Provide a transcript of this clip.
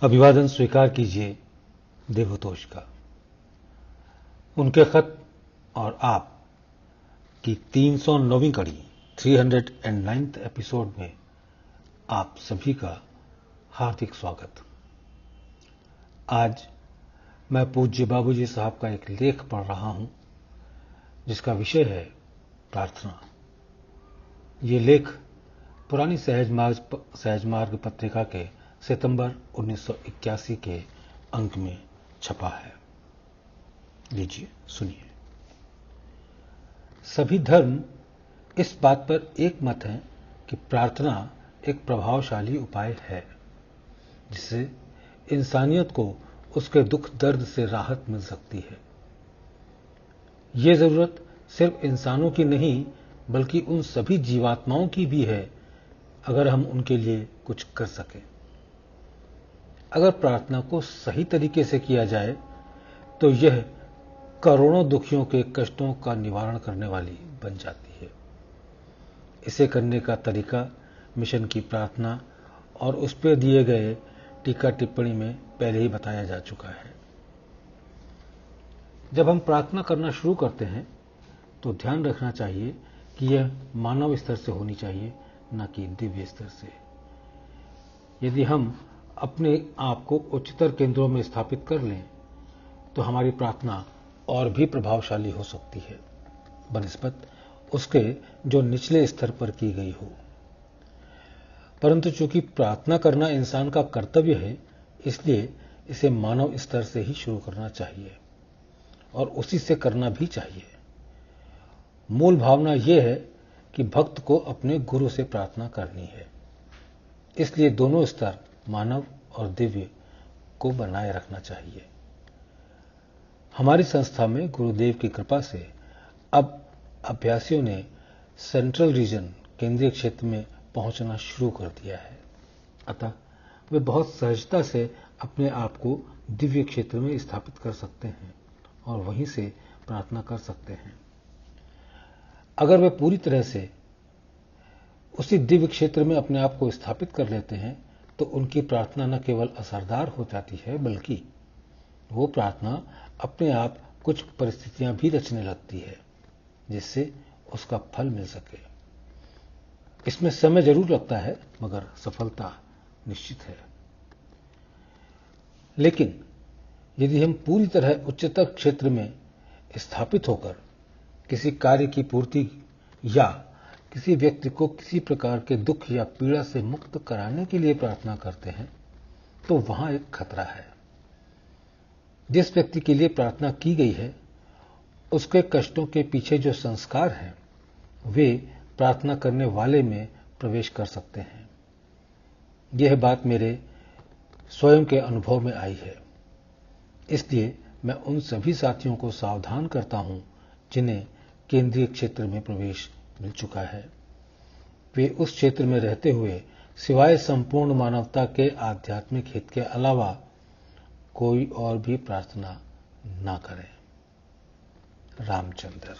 अभिवादन स्वीकार कीजिए देवतोष का। उनके खत और आप की 309वीं कड़ी 309th एपिसोड में आप सभी का हार्दिक स्वागत। आज मैं पूज्य बाबूजी साहब का एक लेख पढ़ रहा हूं जिसका विषय है प्रार्थना। ये लेख पुरानी सहजमार्ग पत्रिका के सितंबर 1981 के अंक में छपा है। लीजिए सुनिए। सभी धर्म इस बात पर एक मत हैं कि प्रार्थना एक प्रभावशाली उपाय है जिससे इंसानियत को उसके दुख दर्द से राहत मिल सकती है। ये जरूरत सिर्फ इंसानों की नहीं बल्कि उन सभी जीवात्माओं की भी है अगर हम उनके लिए कुछ कर सकें। अगर प्रार्थना को सही तरीके से किया जाए तो यह करोड़ों दुखियों के कष्टों का निवारण करने वाली बन जाती है। इसे करने का तरीका मिशन की प्रार्थना और उस पर दिए गए टीका टिप्पणी में पहले ही बताया जा चुका है। जब हम प्रार्थना करना शुरू करते हैं तो ध्यान रखना चाहिए कि यह मानव स्तर से होनी चाहिए, न कि दिव्य स्तर से। यदि हम अपने आप को उच्चतर केंद्रों में स्थापित कर लें तो हमारी प्रार्थना और भी प्रभावशाली हो सकती है बनिस्बत उसके जो निचले स्तर पर की गई हो। परंतु चूंकि प्रार्थना करना इंसान का कर्तव्य है, इसलिए इसे मानव स्तर से ही शुरू करना चाहिए और उसी से करना भी चाहिए। मूल भावना यह है कि भक्त को अपने गुरु से प्रार्थना करनी है, इसलिए दोनों स्तर मानव और दिव्य को बनाए रखना चाहिए। हमारी संस्था में गुरुदेव की कृपा से अब अभ्यासियों ने सेंट्रल रीजन केंद्रीय क्षेत्र में पहुंचना शुरू कर दिया है, अतः वे बहुत सहजता से अपने आप को दिव्य क्षेत्र में स्थापित कर सकते हैं और वहीं से प्रार्थना कर सकते हैं। अगर वे पूरी तरह से उसी दिव्य क्षेत्र में अपने आप को स्थापित कर लेते हैं तो उनकी प्रार्थना न केवल असरदार हो जाती है बल्कि वो प्रार्थना अपने आप कुछ परिस्थितियां भी रचने लगती है जिससे उसका फल मिल सके। इसमें समय जरूर लगता है मगर सफलता निश्चित है। लेकिन यदि हम पूरी तरह उच्चतर क्षेत्र में स्थापित होकर किसी कार्य की पूर्ति या किसी व्यक्ति को किसी प्रकार के दुख या पीड़ा से मुक्त कराने के लिए प्रार्थना करते हैं तो वहां एक खतरा है। जिस व्यक्ति के लिए प्रार्थना की गई है उसके कष्टों के पीछे जो संस्कार हैं वे प्रार्थना करने वाले में प्रवेश कर सकते हैं। यह बात मेरे स्वयं के अनुभव में आई है, इसलिए मैं उन सभी साथियों को सावधान करता हूं जिन्हें केंद्रीय क्षेत्र में प्रवेश मिल चुका है। वे उस क्षेत्र में रहते हुए सिवाय संपूर्ण मानवता के आध्यात्मिक हित के अलावा कोई और भी प्रार्थना ना करें। रामचंद्र।